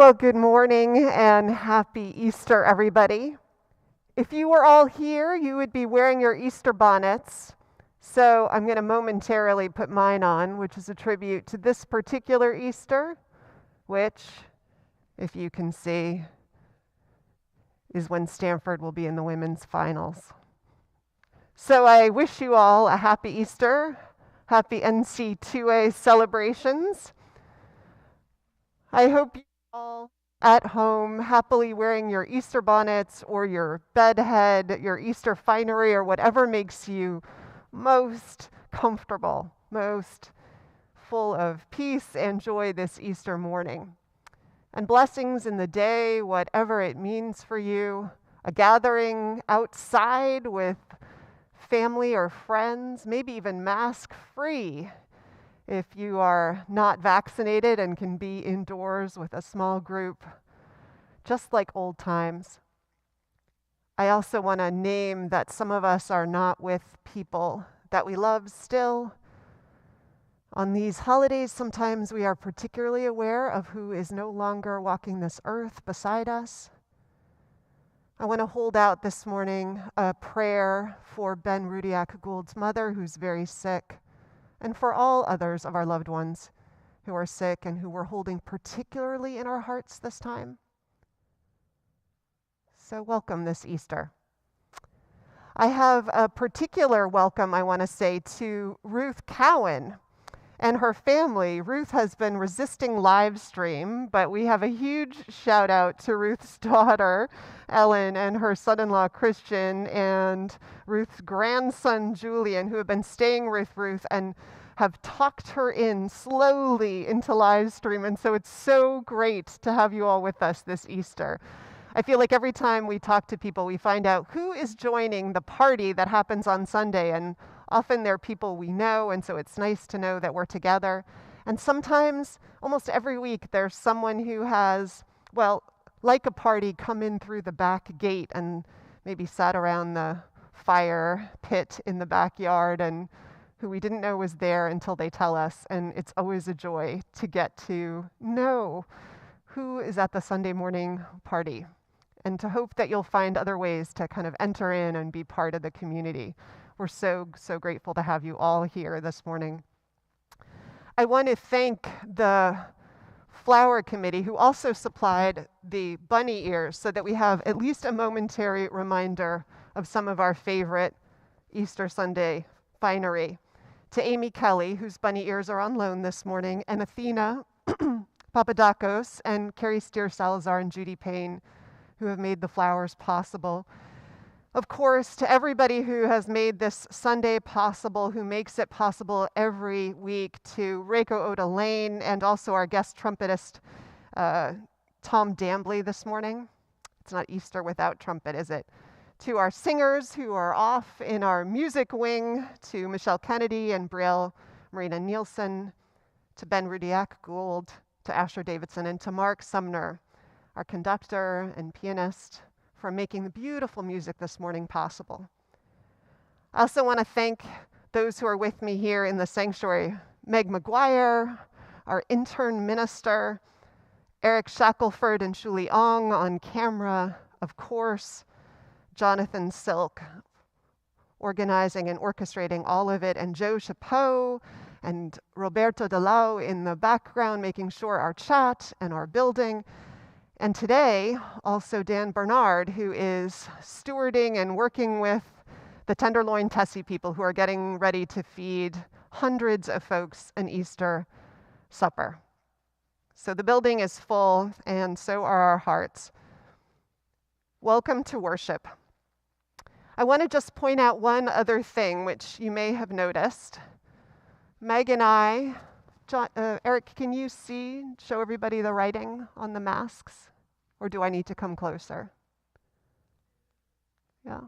Well, good morning and happy Easter, everybody. If you were all here, you would be wearing your Easter bonnets. So I'm going to momentarily put mine on, which is a tribute to this particular Easter, which, if you can see, is when Stanford will be in the women's finals. So I wish you all a happy Easter, happy NC2A celebrations. I hope you all at home happily wearing your Easter bonnets or your bedhead, your Easter finery, or whatever makes you most comfortable, most full of peace and joy this Easter morning. And blessings in the day, whatever it means for you, a gathering outside with family or friends, maybe even mask-free if you are not vaccinated and can be indoors with a small group, just like old times. I also want to name that some of us are not with people that we love still. On these holidays, sometimes we are particularly aware of who is no longer walking this earth beside us. I want to hold out this morning a prayer for Ben Rudiak Gould's mother, who's very sick, and for all others of our loved ones who are sick and who we're holding particularly in our hearts this time. So welcome this Easter. I have a particular welcome, I want to say, to Ruth Cowan and her family. Ruth has been resisting Livestream, but we have a huge shout out to Ruth's daughter, Ellen, and her son-in-law, Christian, and Ruth's grandson, Julian, who have been staying with Ruth and have talked her in slowly into Livestream. And so it's so great to have you all with us this Easter. I feel like every time we talk to people, we find out who is joining the party that happens on Sunday, and often they're people we know, and so it's nice to know that we're together. And sometimes, almost every week, there's someone who has, well, like a party, come in through the back gate and maybe sat around the fire pit in the backyard and who we didn't know was there until they tell us. And it's always a joy to get to know who is at the Sunday morning party and to hope that you'll find other ways to kind of enter in and be part of the community. We're so grateful to have you all here this morning. I want to thank the Flower Committee, who also supplied the bunny ears so that we have at least a momentary reminder of some of our favorite Easter Sunday finery. To Amy Kelly, whose bunny ears are on loan this morning, and Athena Papadakos, and Carrie Steer-Salazar and Judy Payne, who have made the flowers possible. Of course, to everybody who has made this Sunday possible, who makes it possible every week, to Reiko Oda Lane, and also our guest trumpetist, Tom Dambley this morning. It's not Easter without trumpet, is it? To our singers who are off in our music wing, to Michelle Kennedy and Brielle Marina Nielsen, to Ben Rudiak Gould, to Asher Davidson, and to Mark Sumner, our conductor and pianist, for making the beautiful music this morning possible. I also want to thank those who are with me here in the sanctuary. Meg McGuire, our intern minister, Eric Shackelford and Shuli Ong on camera, of course, Jonathan Silk, organizing and orchestrating all of it, and Joe Chapeau and Roberto Delau in the background, making sure our chat and our building. And today, also Dan Bernard, who is stewarding and working with the Tenderloin Tessie people who are getting ready to feed hundreds of folks an Easter supper. So the building is full, and so are our hearts. Welcome to worship. I want to just point out one other thing, which you may have noticed. Meg and I, Eric, can you show everybody the writing on the masks? Or do I need to come closer? Yeah.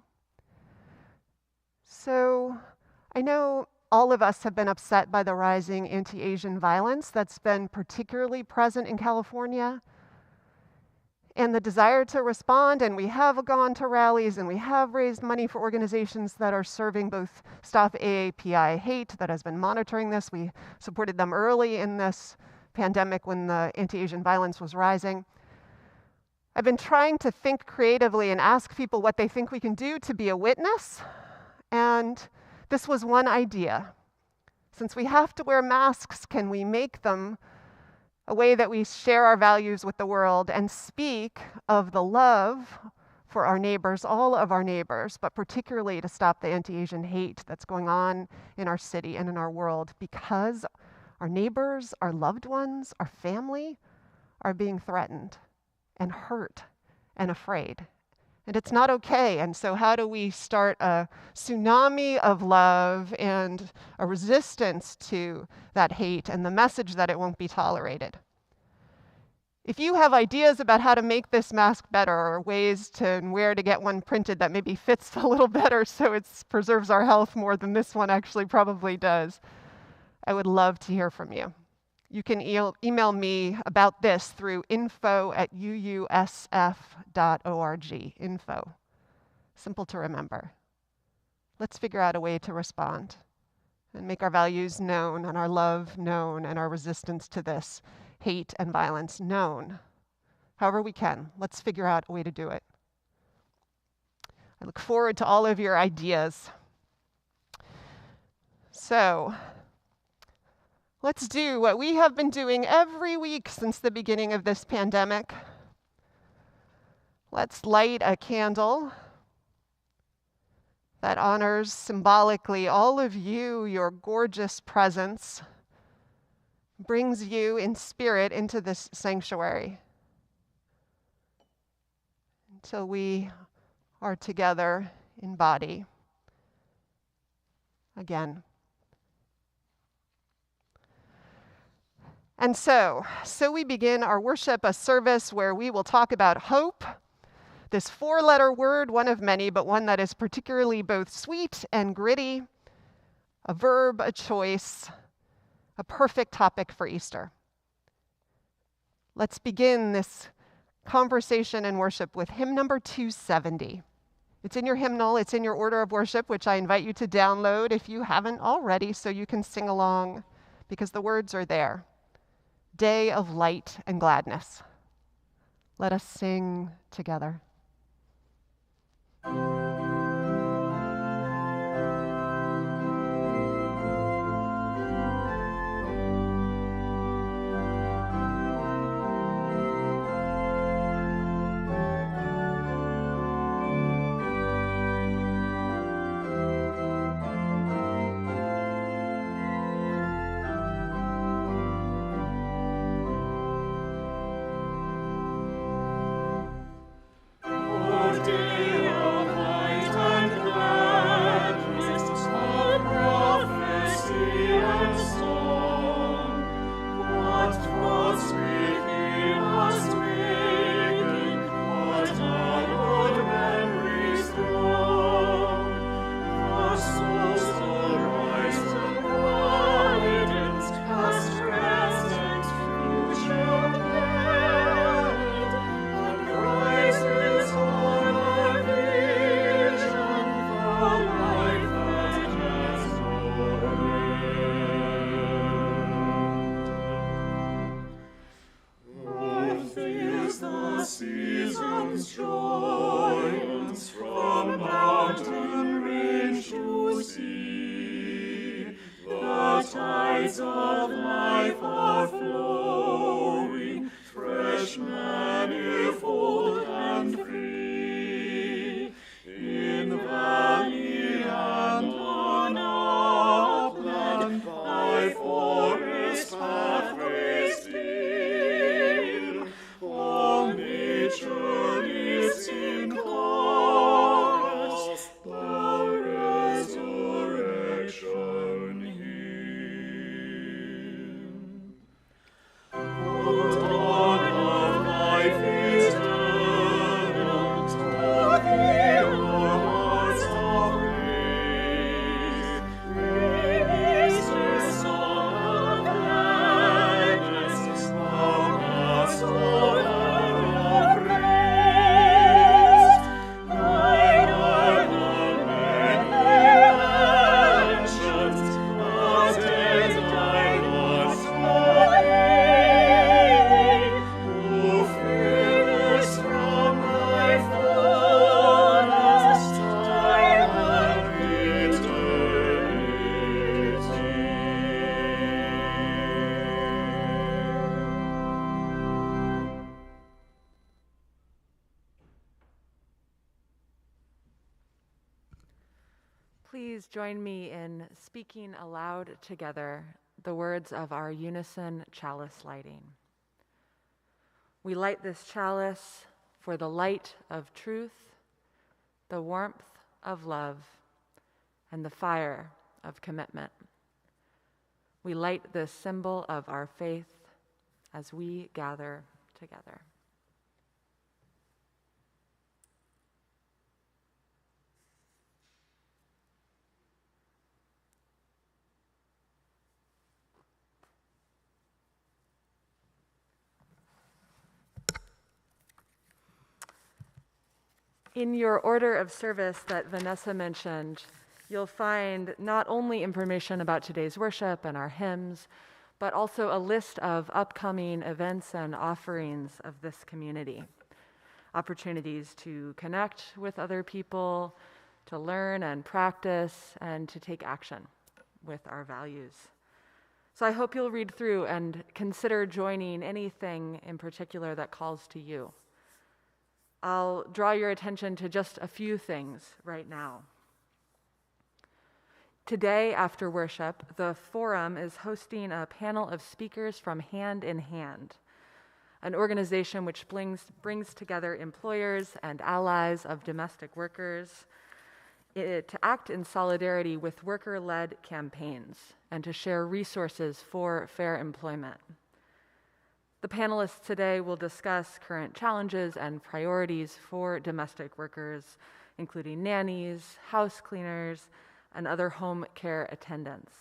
So I know all of us have been upset by the rising anti-Asian violence that's been particularly present in California. And the desire to respond, and we have gone to rallies and we have raised money for organizations that are serving both Stop AAPI Hate, that has been monitoring this. We supported them early in this pandemic when the anti-Asian violence was rising. I've been trying to think creatively and ask people what they think we can do to be a witness, and this was one idea. Since we have to wear masks, can we make them a way that we share our values with the world and speak of the love for our neighbors, all of our neighbors, but particularly to stop the anti-Asian hate that's going on in our city and in our world, because our neighbors, our loved ones, our family are being threatened and hurt and afraid. And it's not okay. And so how do we start a tsunami of love and a resistance to that hate and the message that it won't be tolerated? If you have ideas about how to make this mask better, or ways to and where to get one printed that maybe fits a little better so it preserves our health more than this one actually probably does, I would love to hear from you. You can email me about this through info@uusf.org. Info. Simple to remember. Let's figure out a way to respond and make our values known and our love known and our resistance to this hate and violence known. However we can, let's figure out a way to do it. I look forward to all of your ideas. So, let's do what we have been doing every week since the beginning of this pandemic. Let's light a candle that honors symbolically all of you, your gorgeous presence, brings you in spirit into this sanctuary until we are together in body again. And so we begin our worship, a service where we will talk about hope, this four-letter word, one of many, but one that is particularly both sweet and gritty, a verb, a choice, a perfect topic for Easter. Let's begin this conversation and worship with hymn number 270. It's in your hymnal, it's in your order of worship, which I invite you to download if you haven't already, so you can sing along, because the words are there. Day of light and gladness. Let us sing together. please join me in speaking aloud together the words of our unison chalice lighting. We light this chalice for the light of truth, the warmth of love, and the fire of commitment. We light this symbol of our faith as we gather together. In your order of service that Vanessa mentioned, you'll find not only information about today's worship and our hymns, but also a list of upcoming events and offerings of this community. Opportunities to connect with other people, to learn and practice, and to take action with our values. So I hope you'll read through and consider joining anything in particular that calls to you. I'll draw your attention to just a few things right now. Today, after worship, the Forum is hosting a panel of speakers from Hand in Hand, an organization which brings together employers and allies of domestic workers to act in solidarity with worker-led campaigns and to share resources for fair employment. The panelists today will discuss current challenges and priorities for domestic workers, including nannies, house cleaners, and other home care attendants,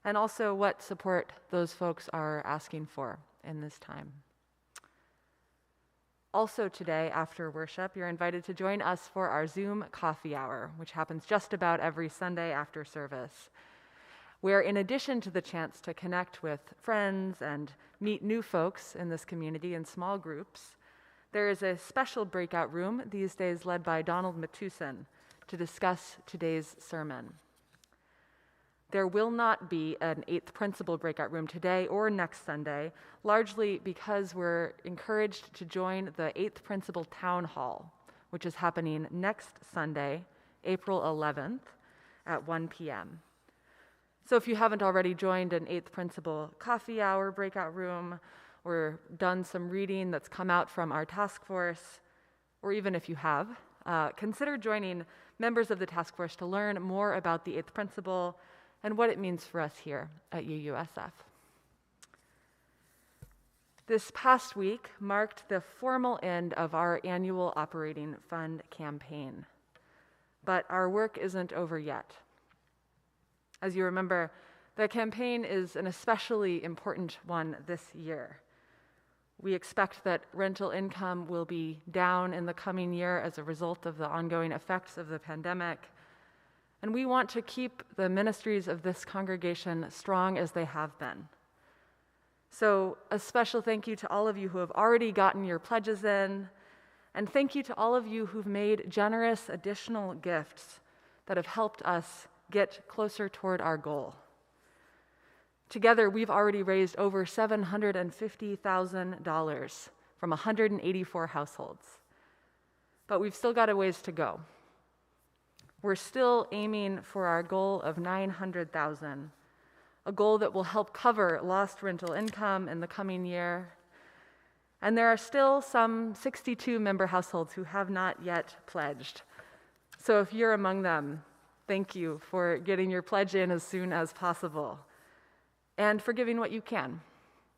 and also what support those folks are asking for in this time. Also today, after worship, you're invited to join us for our Zoom coffee hour, which happens just about every Sunday after service, where in addition to the chance to connect with friends and meet new folks in this community in small groups, there is a special breakout room these days led by Donald Matuson to discuss today's sermon. There will not be an 8th Principle breakout room today or next Sunday, largely because we're encouraged to join the 8th Principle Town Hall, which is happening next Sunday, April 11th at 1 p.m. So if you haven't already joined an 8th Principle coffee hour breakout room or done some reading that's come out from our task force, or even if you have, consider joining members of the task force to learn more about the 8th Principle and what it means for us here at UUSF. This past week marked the formal end of our annual operating fund campaign, but our work isn't over yet. As you remember, the campaign is an especially important one this year. We expect that rental income will be down in the coming year as a result of the ongoing effects of the pandemic, and we want to keep the ministries of this congregation strong as they have been. So a special thank you to all of you who have already gotten your pledges in, and thank you to all of you who've made generous additional gifts that have helped us get closer toward our goal. Together, we've already raised over $750,000 from 184 households, but we've still got a ways to go. We're still aiming for our goal of $900,000, a goal that will help cover lost rental income in the coming year. And there are still some 62 member households who have not yet pledged. So if you're among them, thank you for getting your pledge in as soon as possible and for giving what you can.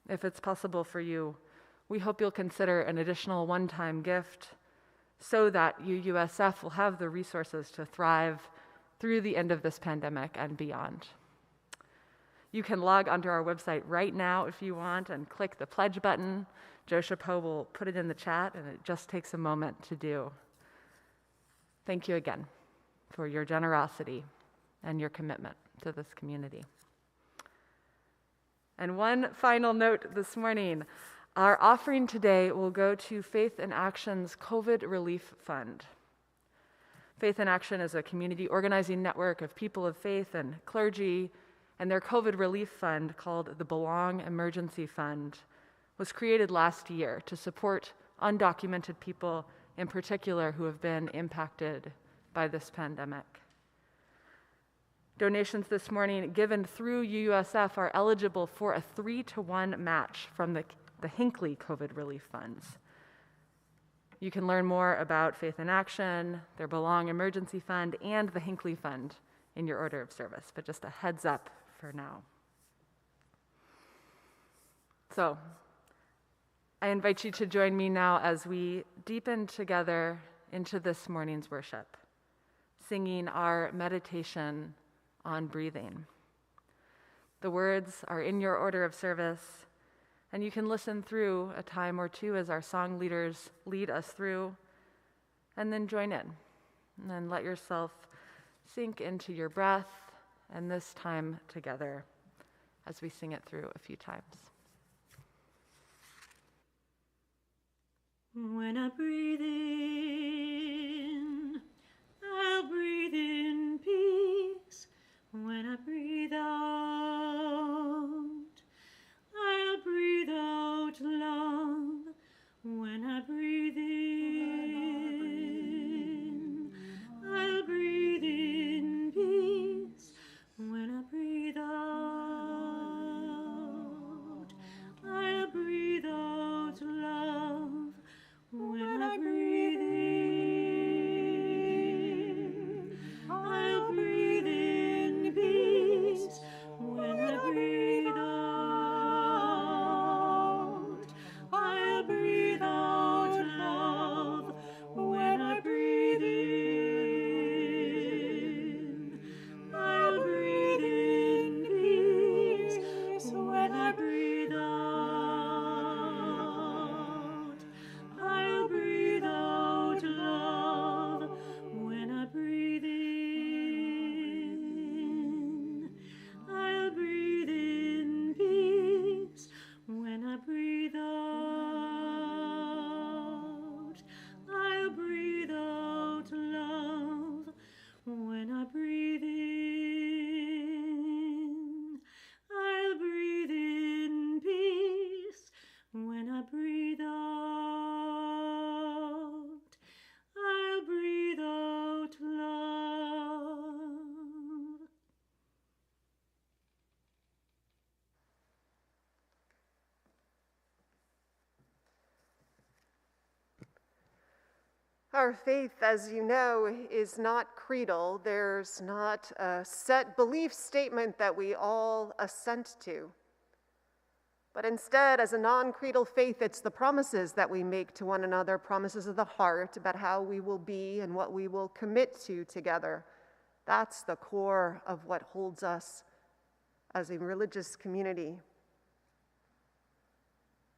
If it's possible for you, we hope you'll consider an additional one-time gift so that UUSF will have the resources to thrive through the end of this pandemic and beyond. You can log onto our website right now if you want and click the pledge button. Joe Chapeau will put it in the chat, and it just takes a moment to do. Thank you again for your generosity and your commitment to this community. And one final note this morning, our offering today will go to Faith in Action's COVID Relief Fund. Faith in Action is a community organizing network of people of faith and clergy, and their COVID relief fund, called the Belong Emergency Fund, was created last year to support undocumented people in particular who have been impacted by this pandemic. Donations this morning given through UUSF are eligible for a 3-to-1 match from the Hinckley COVID Relief Funds. You can learn more about Faith in Action, their Belong Emergency Fund, and the Hinckley Fund in your order of service, but just a heads up for now. So, I invite you to join me now as we deepen together into this morning's worship, singing our meditation on breathing. The words are in your order of service, and you can listen through a time or two as our song leaders lead us through, and then join in, and then let yourself sink into your breath and this time together as we sing it through a few times. When I breathe in, I'll breathe in peace. When I breathe out, I'll breathe out love. When I breathe in, I'll breathe in peace. When I breathe out, I'll breathe out love. When I breathe in, I'll breathe in peace. When I breathe out, I'll breathe out love. When I breathe in, I'll breathe in peace. When I breathe out, I'll breathe out love. When I breathe in, I'll breathe in peace. When I breathe out, I'll breathe out love. When I breathe in, I'll breathe in peace. When I breathe out, I'll breathe out love. Our faith, as you know, is not creedal. There's not a set belief statement that we all assent to. But instead, as a non-creedal faith, it's the promises that we make to one another, promises of the heart about how we will be and what we will commit to together. That's the core of what holds us as a religious community.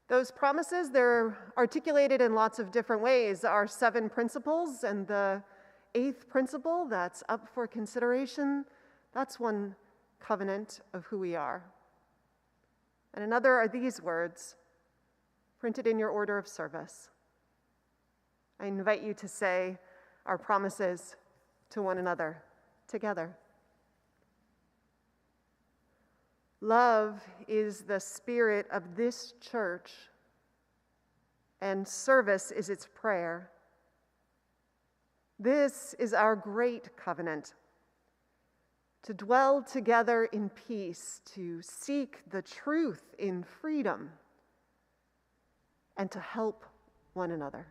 Those promises, they're articulated in lots of different ways. Our 7 principles, and the 8th principle that's up for consideration, that's one covenant of who we are. And another are these words, printed in your order of service. I invite you to say our promises to one another together. Love is the spirit of this church, and service is its prayer. This is our great covenant, to dwell together in peace, to seek the truth in freedom, and to help one another.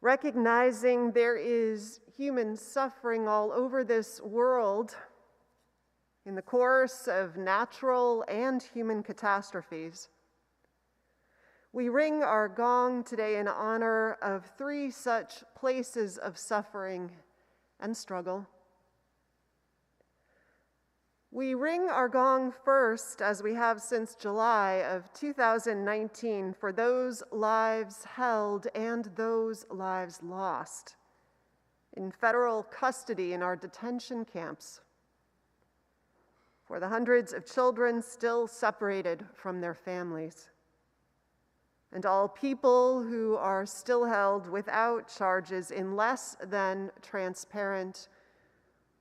recognizing there is human suffering all over this world in the course of natural and human catastrophes, we ring our gong today in honor of 3 such places of suffering and struggle. We ring our gong first, as we have since July of 2019, for those lives held and those lives lost in federal custody in our detention camps, for the hundreds of children still separated from their families, and all people who are still held without charges in less than transparent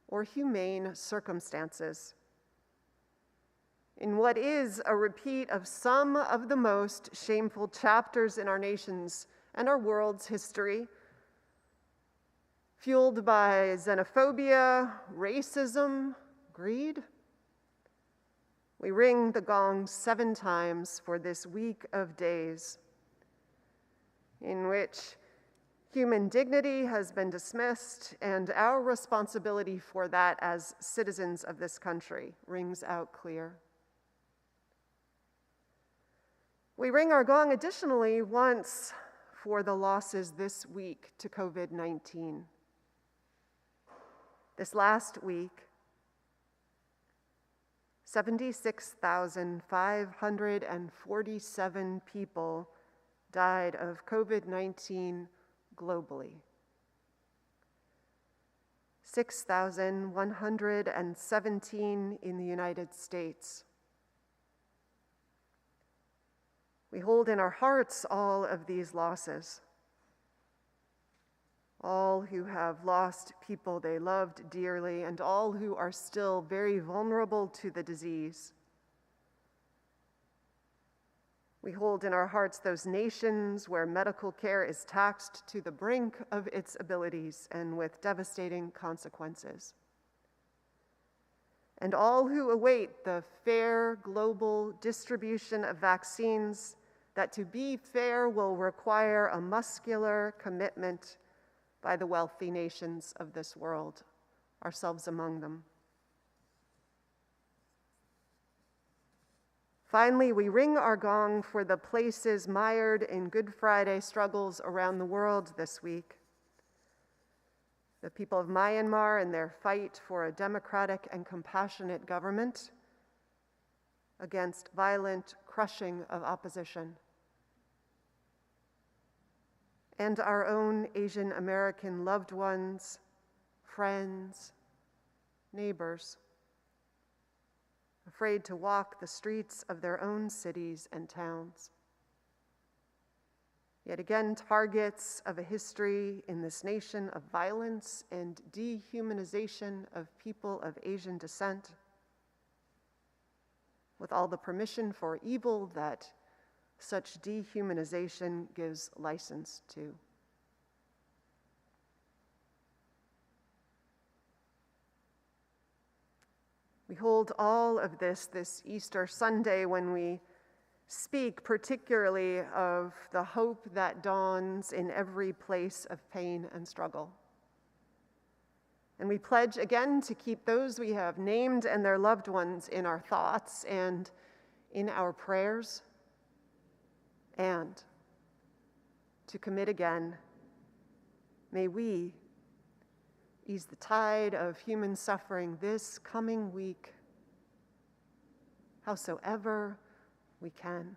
or humane circumstances, in what is a repeat of some of the most shameful chapters in our nation's and our world's history, fueled by xenophobia, racism, greed. We ring the gong 7 times for this week of days in which human dignity has been dismissed, and our responsibility for that as citizens of this country rings out clear. We ring our gong additionally once for the losses this week to COVID-19. This last week, 76,547 people died of COVID-19 globally. 6,117 in the United States. We hold in our hearts all of these losses, all who have lost people they loved dearly, and all who are still very vulnerable to the disease. We hold in our hearts those nations where medical care is taxed to the brink of its abilities and with devastating consequences. And all who await the fair global distribution of vaccines that, to be fair, will require a muscular commitment by the wealthy nations of this world, ourselves among them. Finally, we ring our gong for the places mired in Good Friday struggles around the world this week. The people of Myanmar and their fight for a democratic and compassionate government against violent crushing of opposition. And our own Asian American loved ones, friends, neighbors, afraid to walk the streets of their own cities and towns. Yet again, targets of a history in this nation of violence and dehumanization of people of Asian descent, with all the permission for evil that such dehumanization gives license to. We hold all of this Easter Sunday when we speak particularly of the hope that dawns in every place of pain and struggle. And we pledge again to keep those we have named and their loved ones in our thoughts and in our prayers, and to commit again, may we ease the tide of human suffering this coming week, howsoever we can.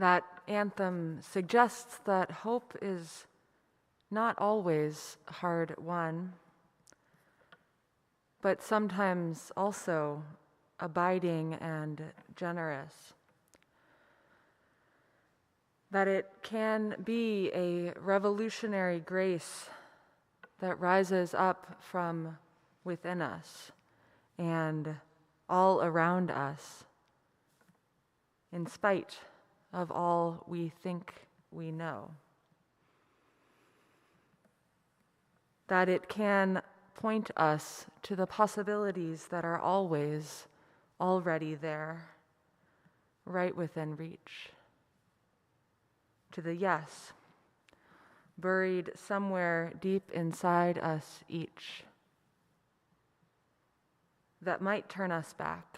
That anthem suggests that hope is not always hard won, but sometimes also abiding and generous. That it can be a revolutionary grace that rises up from within us and all around us, in spite of all we think we know. That it can point us to the possibilities that are always already there, right within reach. To the yes, buried somewhere deep inside us each, that might turn us back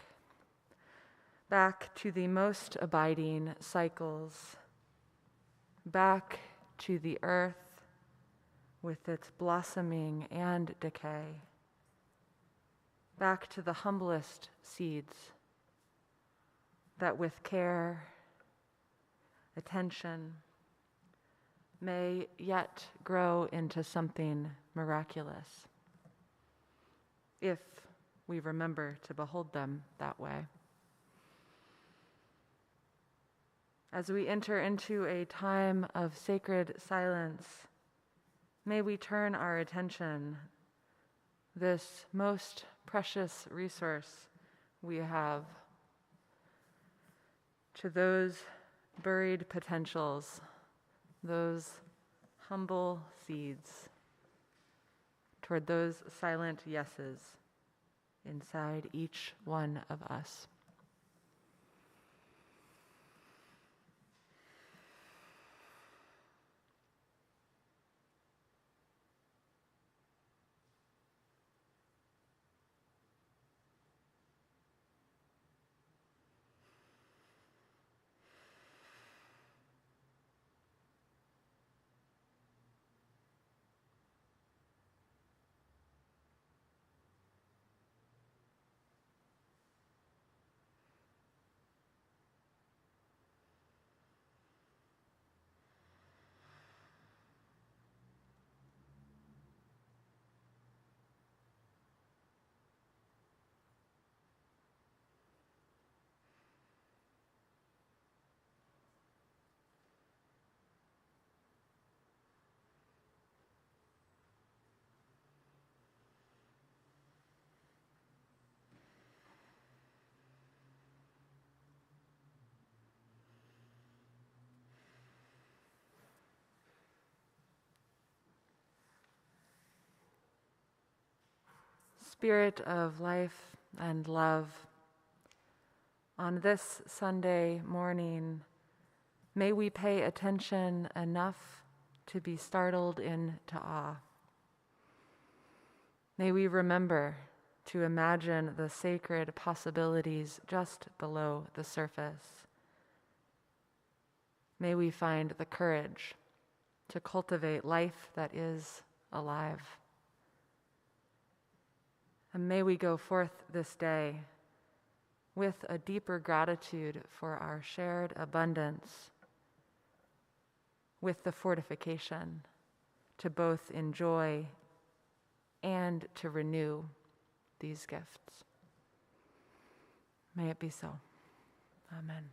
to the most abiding cycles, back to the earth with its blossoming and decay, back to the humblest seeds that with care, attention, may yet grow into something miraculous, if we remember to behold them that way. As we enter into a time of sacred silence, may we turn our attention, this most precious resource we have, to those buried potentials, those humble seeds, toward those silent yeses inside each one of us. Spirit of life and love, on this Sunday morning, may we pay attention enough to be startled into awe. May we remember to imagine the sacred possibilities just below the surface. May we find the courage to cultivate life that is alive. And may we go forth this day with a deeper gratitude for our shared abundance, with the fortification to both enjoy and to renew these gifts. May it be so. Amen.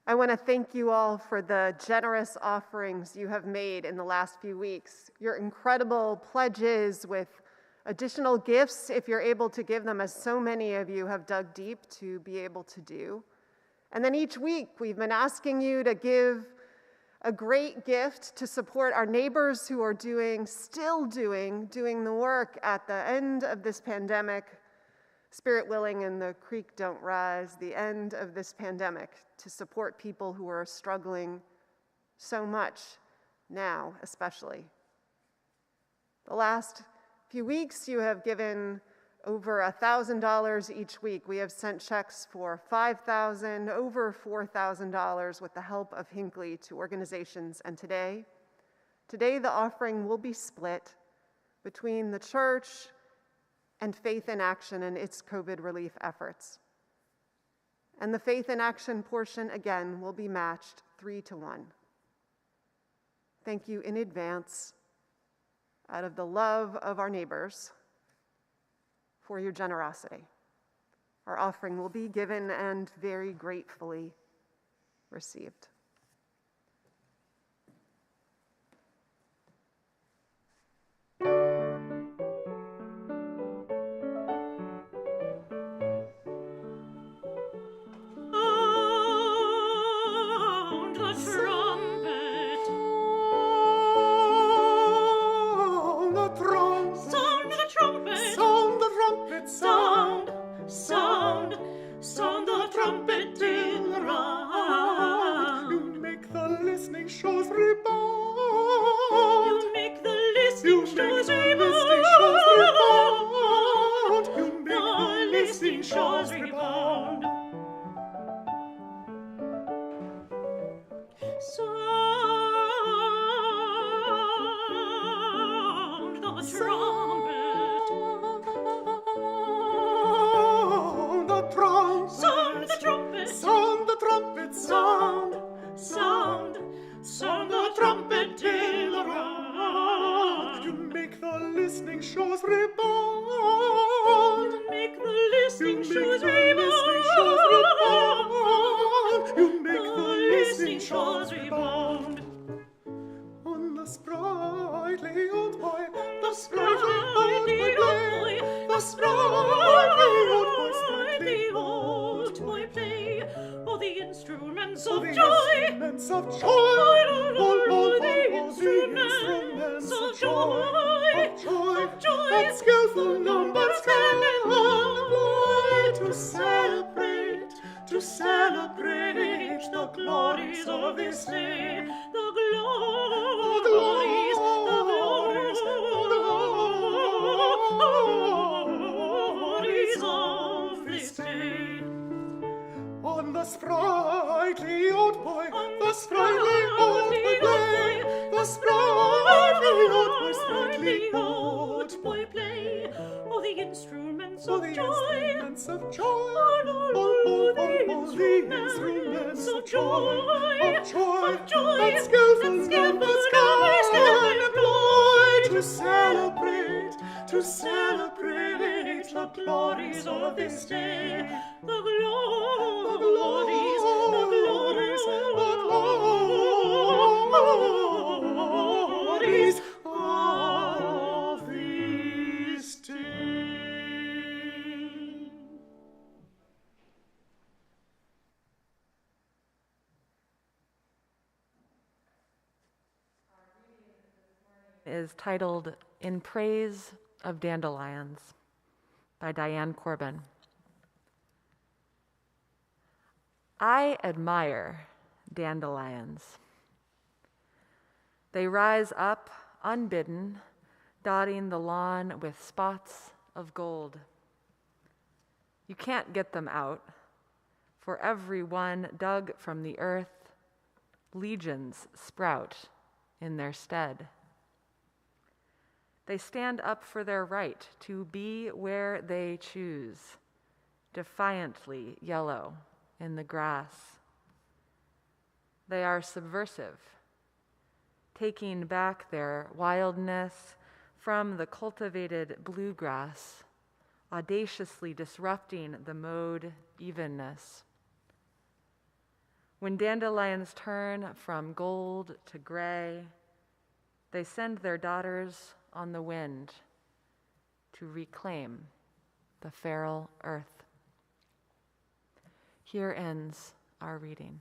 I want to thank you all for the generous offerings you have made in the last few weeks. Your incredible pledges with additional gifts, if you're able to give them, as so many of you have dug deep to be able to do. And then each week, we've been asking you to give a great gift to support our neighbors who are still doing the work at the end of this pandemic. Spirit willing and the creek don't rise, the end of this pandemic, to support people who are struggling so much now, especially. The last few weeks, you have given over $1,000 each week. We have sent checks for $5,000, over $4,000 with the help of Hinckley to organizations. And today the offering will be split between the church and Faith in Action and its COVID relief efforts. And the Faith in Action portion, again, will be matched 3-1. Thank you in advance, out of the love of our neighbors, for your generosity. Our offering will be given and very gratefully received. Sound the trumpet in the round. You make the listening shows rebound. You make the listening shows rebound. You make the listening shows rebound. Sound the trumpet. Sound the trumpet, sound the trumpet, sound the trumpet till the round. You make the listening shows rebound. You make the listening shows rebound. You make the listening shows rebound. On the sprightly old boy, the sprightly old boy, the sprightly old boy, sprightly old boy play. Oh, the instruments of joy, the instruments of joy, the instruments of joy, that skillful numbers can employ to celebrate the glories of this day, the glories of this day. On the sprightly old boy, the sprightly old boy play, the sprightly old boy play. Oh, the instruments of joy, the instruments of joy, the instruments of joy, that skillful numbers can employ to celebrate the glories of this day, the glories of this day. Is titled In Praise of Dandelions by Diane Corbin. I admire dandelions. They rise up unbidden, dotting the lawn with spots of gold. You can't get them out. For every one dug from the earth, legions sprout in their stead. They stand up for their right to be where they choose, defiantly yellow in the grass. They are subversive, taking back their wildness from the cultivated bluegrass, audaciously disrupting the mode evenness. When dandelions turn from gold to gray, they send their daughters on the wind to reclaim the feral earth. Here ends our reading.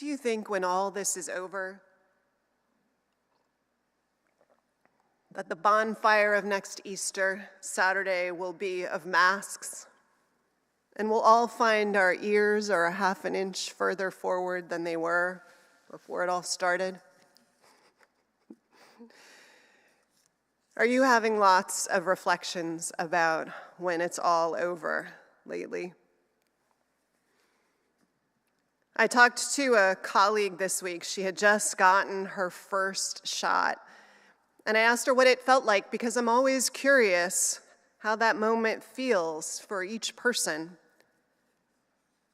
Do you think when all this is over, that the bonfire of next Easter Saturday will be of masks, and we'll all find our ears are a half an inch further forward than they were before it all started? Are you having lots of reflections about when it's all over lately? I talked to a colleague this week. She had just gotten her first shot. And I asked her what it felt like, because I'm always curious how that moment feels for each person.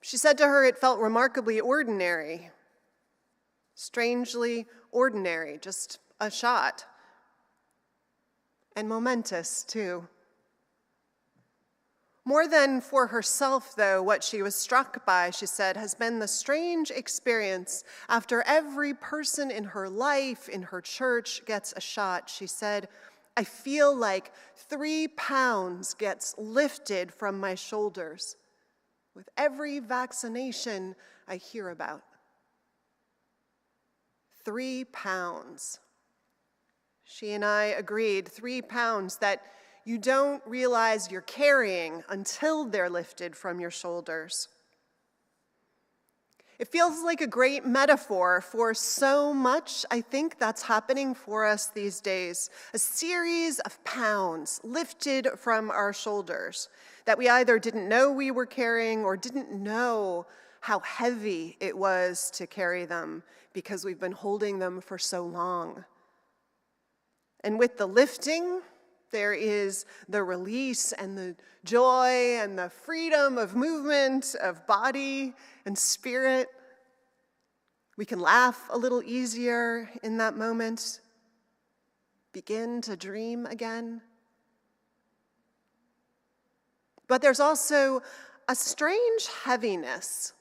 She said to her it felt remarkably ordinary, strangely ordinary, just a shot. And momentous, too. More than for herself, though, what she was struck by, she said, has been the strange experience after every person in her life, in her church, gets a shot. She said, I feel like 3 pounds gets lifted from my shoulders with every vaccination I hear about. 3 pounds. She and I agreed, 3 pounds that you don't realize you're carrying until they're lifted from your shoulders. It feels like a great metaphor for so much, I think, that's happening for us these days. A series of pounds lifted from our shoulders that we either didn't know we were carrying or didn't know how heavy it was to carry them because we've been holding them for so long. And with the lifting, there is the release and the joy and the freedom of movement, of body and spirit. We can laugh a little easier in that moment, begin to dream again. But there's also a strange heaviness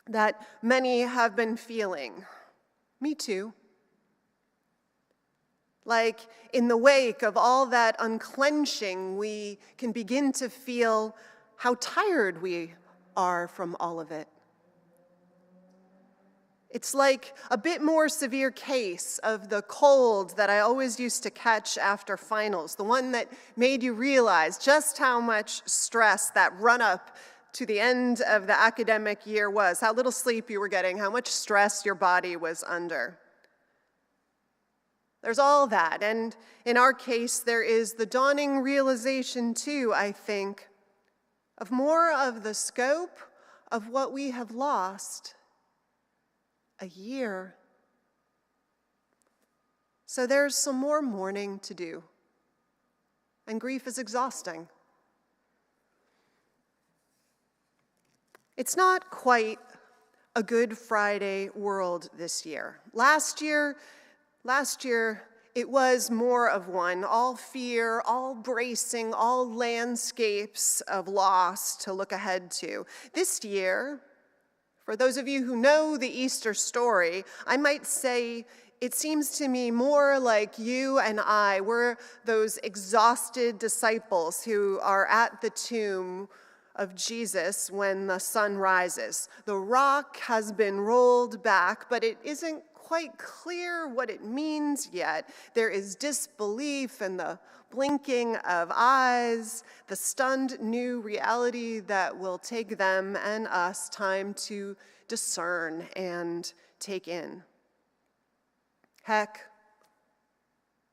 that many have been feeling. Me too. Like in the wake of all that unclenching, we can begin to feel how tired we are from all of it. It's like a bit more severe case of the cold that I always used to catch after finals, the one that made you realize just how much stress that run-up to the end of the academic year was, how little sleep you were getting, how much stress your body was under. There's all that, and in our case, there is the dawning realization too, I think, of more of the scope of what we have lost. A year. So there's some more mourning to do, and grief is exhausting. It's not quite a Good Friday world this year. Last year, it was more of one, all fear, all bracing, all landscapes of loss to look ahead to. This year, for those of you who know the Easter story, I might say it seems to me more like you and I were those exhausted disciples who are at the tomb of Jesus when the sun rises. The rock has been rolled back, but it isn't quite clear what it means yet. There is disbelief and the blinking of eyes, the stunned new reality that will take them and us time to discern and take in. Heck,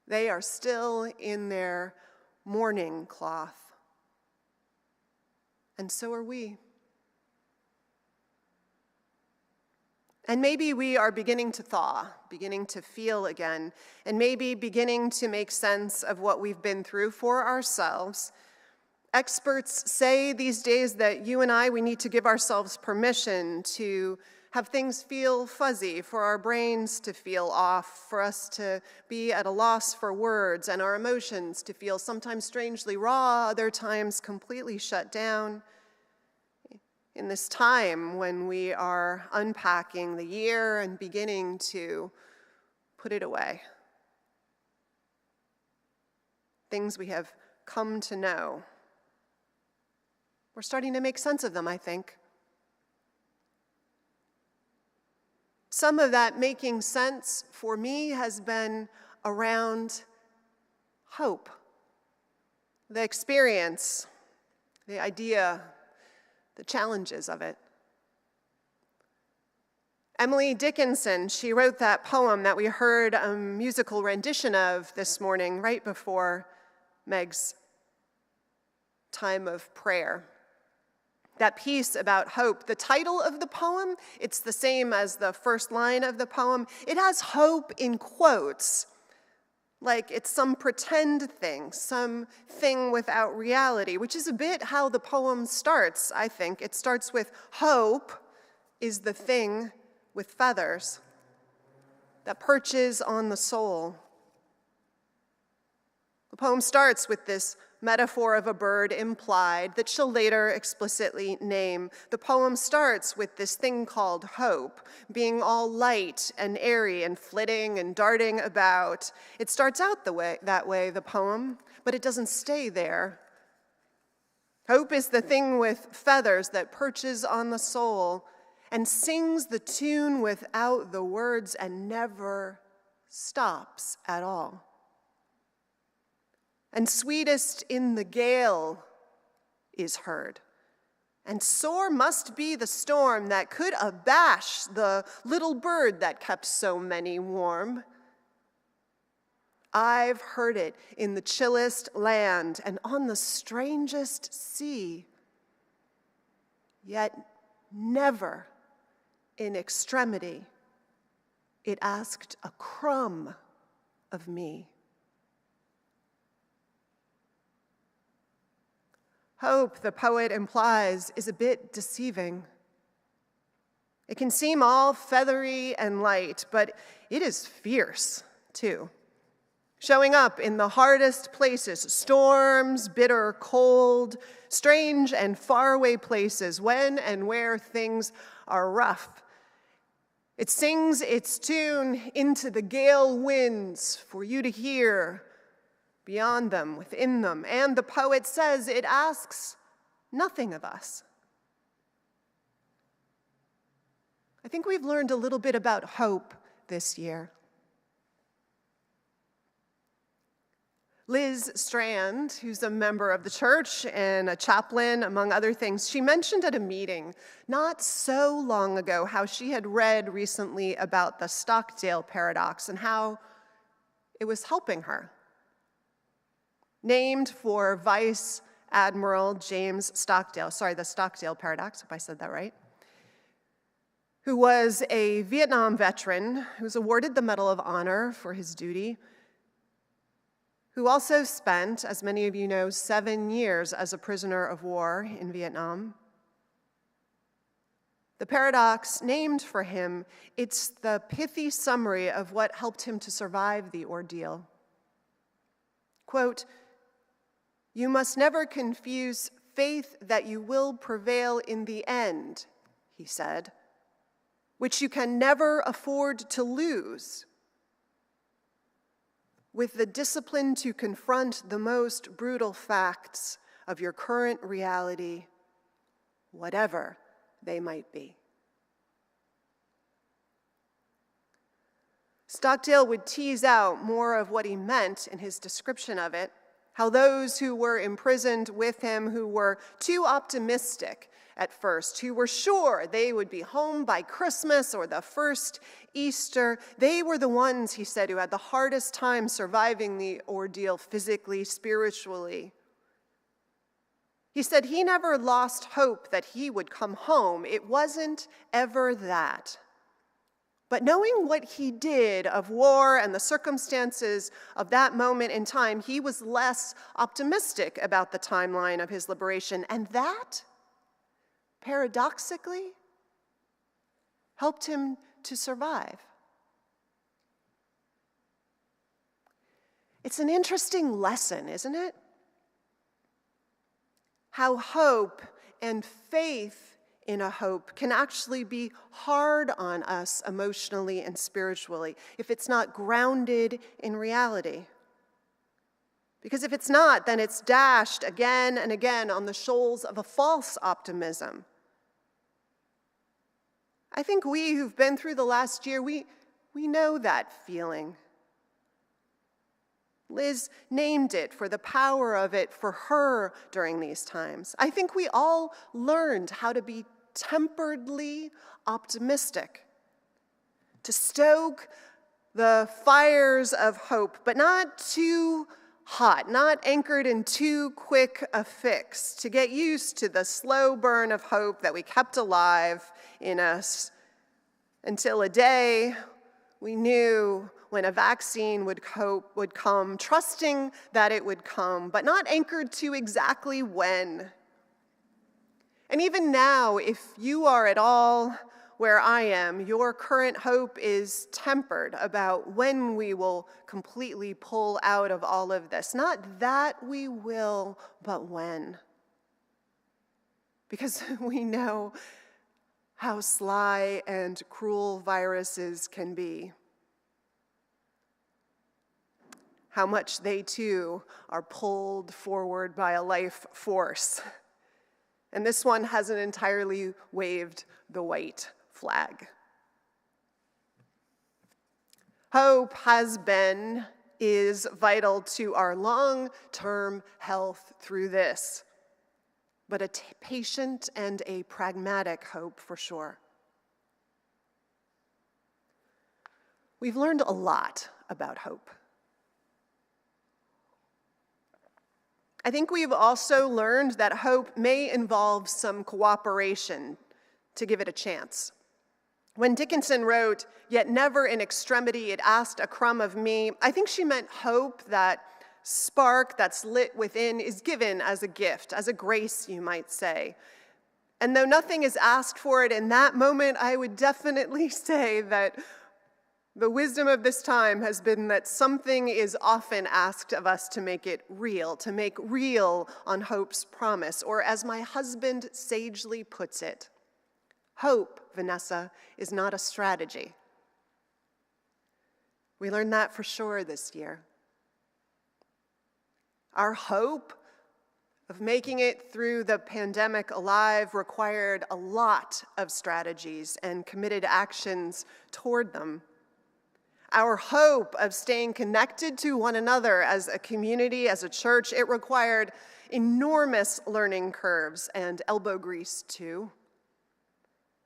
they are still in their mourning cloth. And so are we. And maybe we are beginning to thaw, beginning to feel again, and maybe beginning to make sense of what we've been through for ourselves. Experts say these days that you and I, we need to give ourselves permission to have things feel fuzzy, for our brains to feel off, for us to be at a loss for words, and our emotions to feel sometimes strangely raw, other times completely shut down. In this time when we are unpacking the year and beginning to put it away. Things we have come to know. We're starting to make sense of them, I think. Some of that making sense for me has been around hope, the experience, the idea, the challenges of it. Emily Dickinson, she wrote that poem that we heard a musical rendition of this morning, right before Meg's time of prayer. That piece about hope, the title of the poem, it's the same as the first line of the poem. It has hope in quotes, like it's some pretend thing, some thing without reality, which is a bit how the poem starts, I think. It starts with, hope is the thing with feathers that perches on the soul. The poem starts with this metaphor of a bird implied that she'll later explicitly name. The poem starts with this thing called hope, being all light and airy and flitting and darting about. It starts out that way, the poem, but it doesn't stay there. Hope is the thing with feathers that perches on the soul and sings the tune without the words and never stops at all. And sweetest in the gale is heard. And sore must be the storm that could abash the little bird that kept so many warm. I've heard it in the chillest land and on the strangest sea, yet never in extremity it asked a crumb of me. Hope, the poet implies, is a bit deceiving. It can seem all feathery and light, but it is fierce, too. Showing up in the hardest places, storms, bitter cold, strange and faraway places, when and where things are rough. It sings its tune into the gale winds for you to hear, beyond them, within them. And the poet says it asks nothing of us. I think we've learned a little bit about hope this year. Liz Strand, who's a member of the church and a chaplain, among other things, she mentioned at a meeting not so long ago how she had read recently about the Stockdale paradox and how it was helping her. Named for Vice Admiral James Stockdale, the Stockdale paradox, if I said that right, who was a Vietnam veteran who was awarded the Medal of Honor for his duty, who also spent, as many of you know, 7 years as a prisoner of war in Vietnam. The paradox named for him, it's the pithy summary of what helped him to survive the ordeal. Quote, "You must never confuse faith that you will prevail in the end," he said, "which you can never afford to lose, with the discipline to confront the most brutal facts of your current reality, whatever they might be." Stockdale would tease out more of what he meant in his description of it, how those who were imprisoned with him, who were too optimistic at first, who were sure they would be home by Christmas or the first Easter, they were the ones, he said, who had the hardest time surviving the ordeal physically, spiritually. He said he never lost hope that he would come home. It wasn't ever that. But knowing what he did of war and the circumstances of that moment in time, he was less optimistic about the timeline of his liberation. And that, paradoxically, helped him to survive. It's an interesting lesson, isn't it? How hope and faith in a hope can actually be hard on us emotionally and spiritually if it's not grounded in reality. Because if it's not, then it's dashed again and again on the shoals of a false optimism. I think we who've been through the last year, we know that feeling. Liz named it for the power of it for her during these times. I think we all learned how to be temperedly optimistic, to stoke the fires of hope, but not too hot, not anchored in too quick a fix, to get used to the slow burn of hope that we kept alive in us until a day we knew when a vaccine would come, trusting that it would come, but not anchored to exactly when. And even now, if you are at all where I am, your current hope is tempered about when we will completely pull out of all of this. Not that we will, but when. Because we know how sly and cruel viruses can be. How much they too are pulled forward by a life force. And this one hasn't entirely waved the white flag. Hope has been, is vital to our long-term health through this, but a patient and a pragmatic hope for sure. We've learned a lot about hope. I think we've also learned that hope may involve some cooperation to give it a chance. When Dickinson wrote, "Yet never in extremity it asked a crumb of me," I think she meant hope, that spark that's lit within, is given as a gift, as a grace, you might say. And though nothing is asked for it in that moment, I would definitely say that the wisdom of this time has been that something is often asked of us to make it real, to make real on hope's promise, or as my husband sagely puts it, hope, Vanessa, is not a strategy. We learned that for sure this year. Our hope of making it through the pandemic alive required a lot of strategies and committed actions toward them. Our hope of staying connected to one another as a community, as a church, it required enormous learning curves and elbow grease too.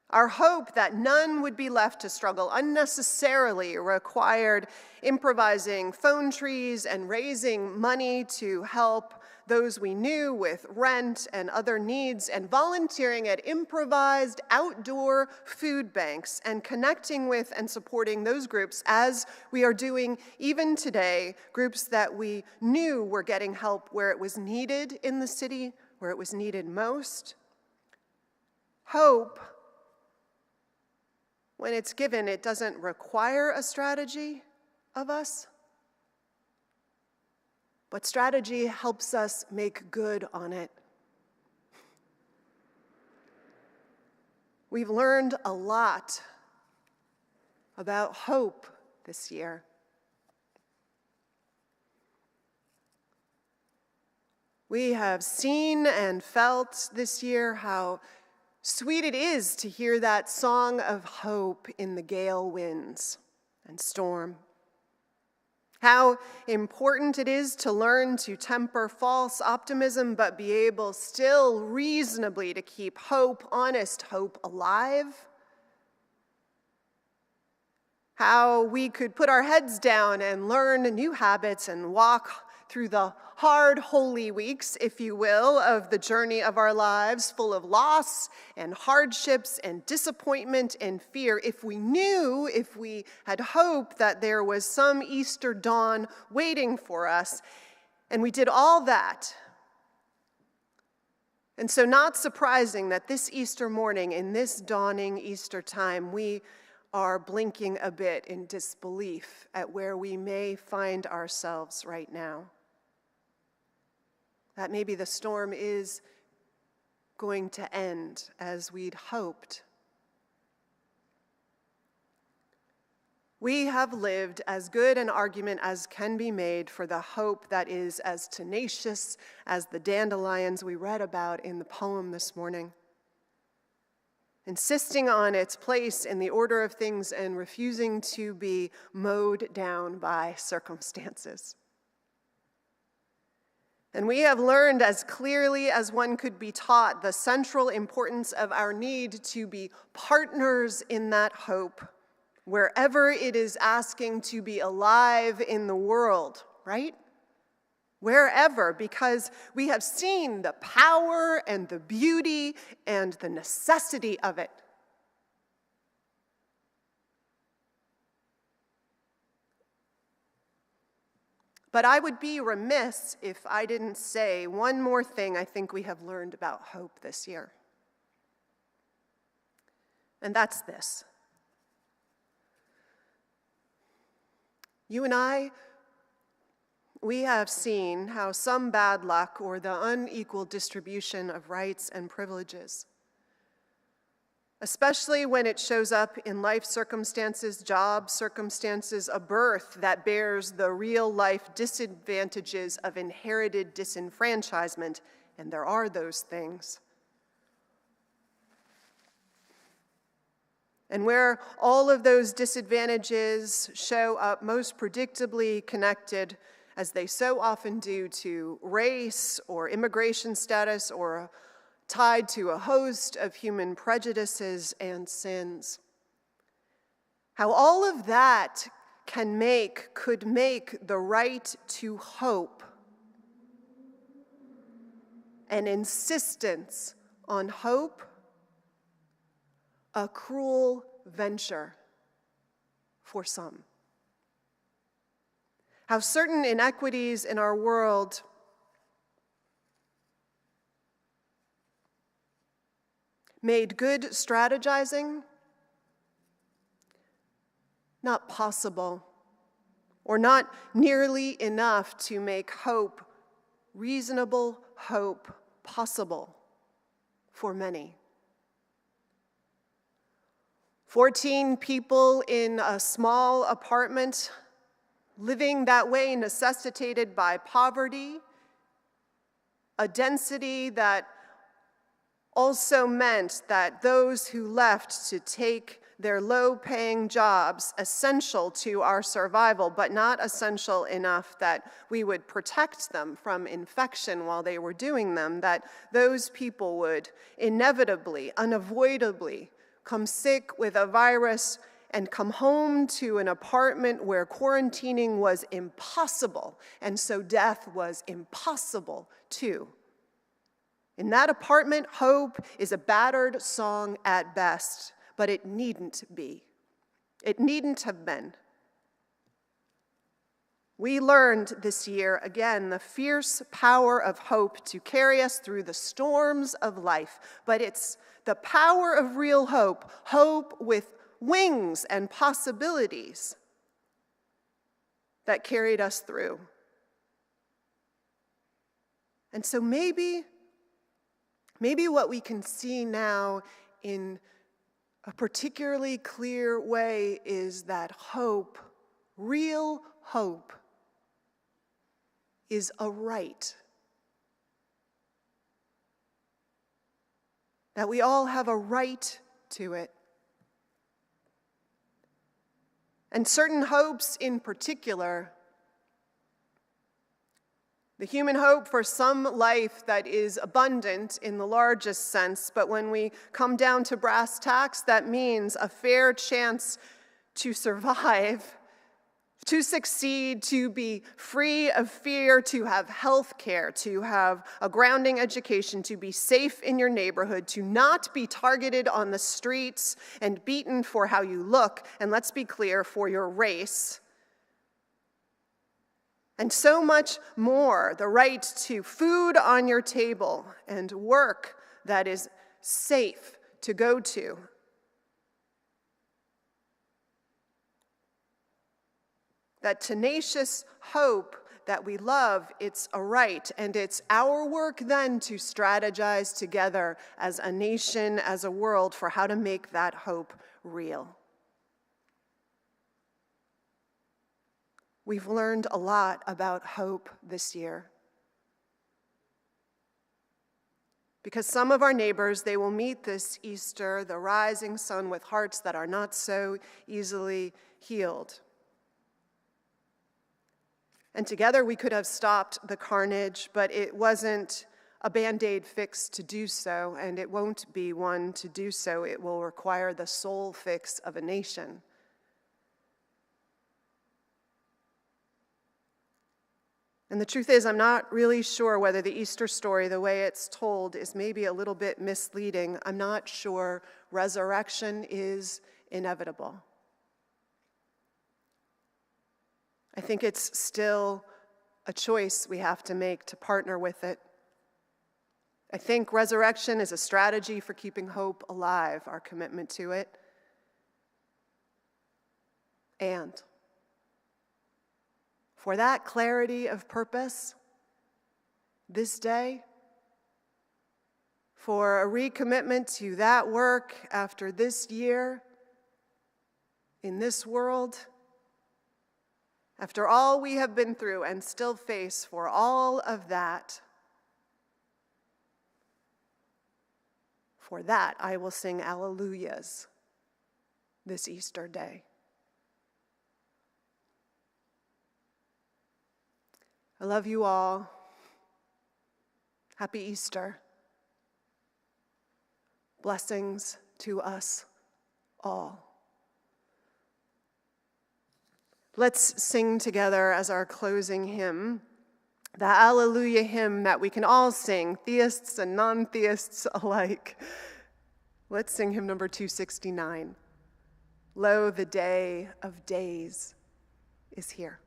Our hope that none would be left to struggle unnecessarily required improvising phone trees and raising money to help those we knew with rent and other needs, and volunteering at improvised outdoor food banks and connecting with and supporting those groups, as we are doing even today, groups that we knew were getting help where it was needed in the city, where it was needed most. Hope, when it's given, it doesn't require a strategy of us, but strategy helps us make good on it. We've learned a lot about hope this year. We have seen and felt this year how sweet it is to hear that song of hope in the gale winds and storm. How important it is to learn to temper false optimism, but be able still reasonably to keep hope, honest hope, alive. How we could put our heads down and learn new habits and walk through the hard, holy weeks, if you will, of the journey of our lives, full of loss and hardships and disappointment and fear, if we had hope that there was some Easter dawn waiting for us. And we did all that. And so not surprising that this Easter morning, in this dawning Easter time, we are blinking a bit in disbelief at where we may find ourselves right now. That maybe the storm is going to end as we'd hoped. We have lived as good an argument as can be made for the hope that is as tenacious as the dandelions we read about in the poem this morning. insisting on its place in the order of things and refusing to be mowed down by circumstances. And we have learned as clearly as one could be taught the central importance of our need to be partners in that hope, wherever it is asking to be alive in the world, right? Wherever, because we have seen the power and the beauty and the necessity of it. But I would be remiss if I didn't say one more thing I think we have learned about hope this year. And that's this. You and I, we have seen how some bad luck or the unequal distribution of rights and privileges, especially when it shows up in life circumstances, job circumstances, a birth that bears the real-life disadvantages of inherited disenfranchisement, and there are those things. And where all of those disadvantages show up most predictably connected, as they so often do, to race or immigration status or tied to a host of human prejudices and sins. How all of that could make the right to hope, an insistence on hope, a cruel venture for some. How certain inequities in our world made good strategizing not possible, or not nearly enough to make hope, reasonable hope, possible for many. 14 people in a small apartment, living that way necessitated by poverty, a density that also meant that those who left to take their low-paying jobs, essential to our survival, but not essential enough that we would protect them from infection while they were doing them, that those people would inevitably, unavoidably come sick with a virus and come home to an apartment where quarantining was impossible, and so death was impossible too. In that apartment, hope is a battered song at best, but it needn't be. It needn't have been. We learned this year, again, the fierce power of hope to carry us through the storms of life, but it's the power of real hope, hope with wings and possibilities, that carried us through. And so maybe what we can see now in a particularly clear way is that hope, real hope, is a right. That we all have a right to it. And certain hopes in particular, the human hope for some life that is abundant in the largest sense, but when we come down to brass tacks, that means a fair chance to survive, to succeed, to be free of fear, to have health care, to have a grounding education, to be safe in your neighborhood, to not be targeted on the streets and beaten for how you look, and let's be clear, for your race. And so much more, the right to food on your table and work that is safe to go to. That tenacious hope that we love, it's a right, and it's our work then to strategize together as a nation, as a world, for how to make that hope real. We've learned a lot about hope this year. Because some of our neighbors, they will meet this Easter, the rising sun, with hearts that are not so easily healed. And together we could have stopped the carnage, but it wasn't a Band-Aid fix to do so, and it won't be one to do so. It will require the soul fix of a nation. And the truth is, I'm not really sure whether the Easter story, the way it's told, is maybe a little bit misleading. I'm not sure resurrection is inevitable. I think it's still a choice we have to make to partner with it. I think resurrection is a strategy for keeping hope alive, our commitment to it. And for that clarity of purpose this day, for a recommitment to that work after this year in this world, after all we have been through and still face, for all of that, for that I will sing alleluias this Easter day. I love you all. Happy Easter. Blessings to us all. Let's sing together as our closing hymn, the Alleluia hymn that we can all sing, theists and non-theists alike. Let's sing hymn number 269. Lo, the day of days is here.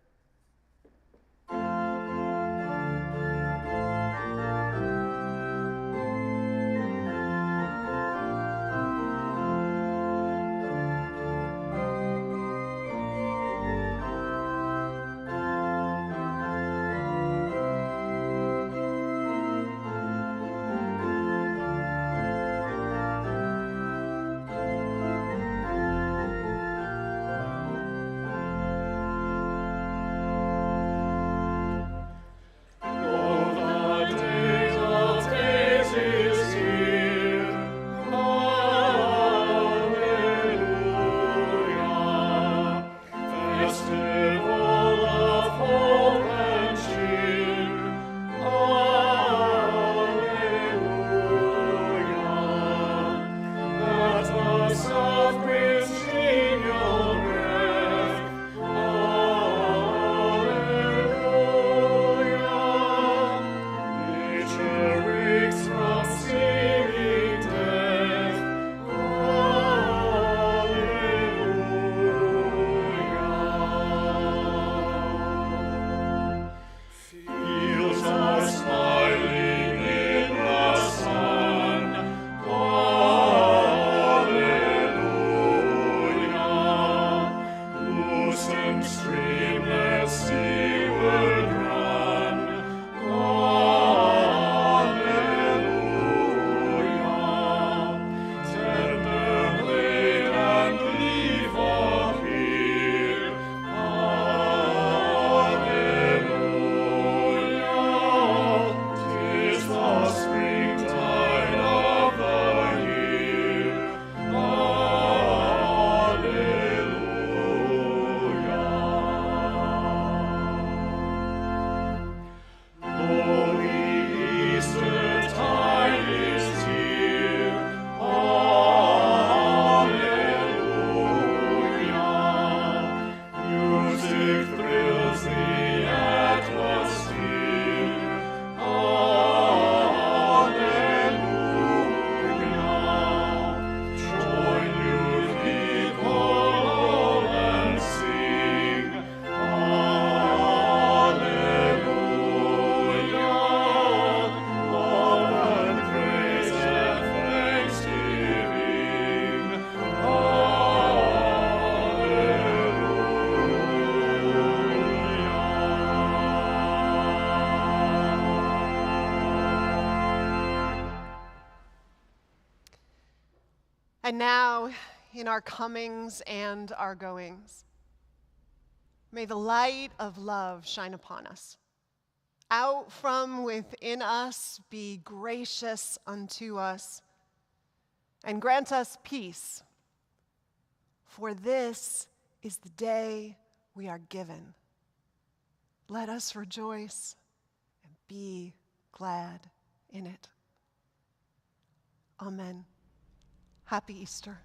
And now, in our comings and our goings, may the light of love shine upon us out from within us, be gracious unto us, and grant us peace. For this is the day we are given. Let us rejoice and be glad in it. Amen. Happy Easter.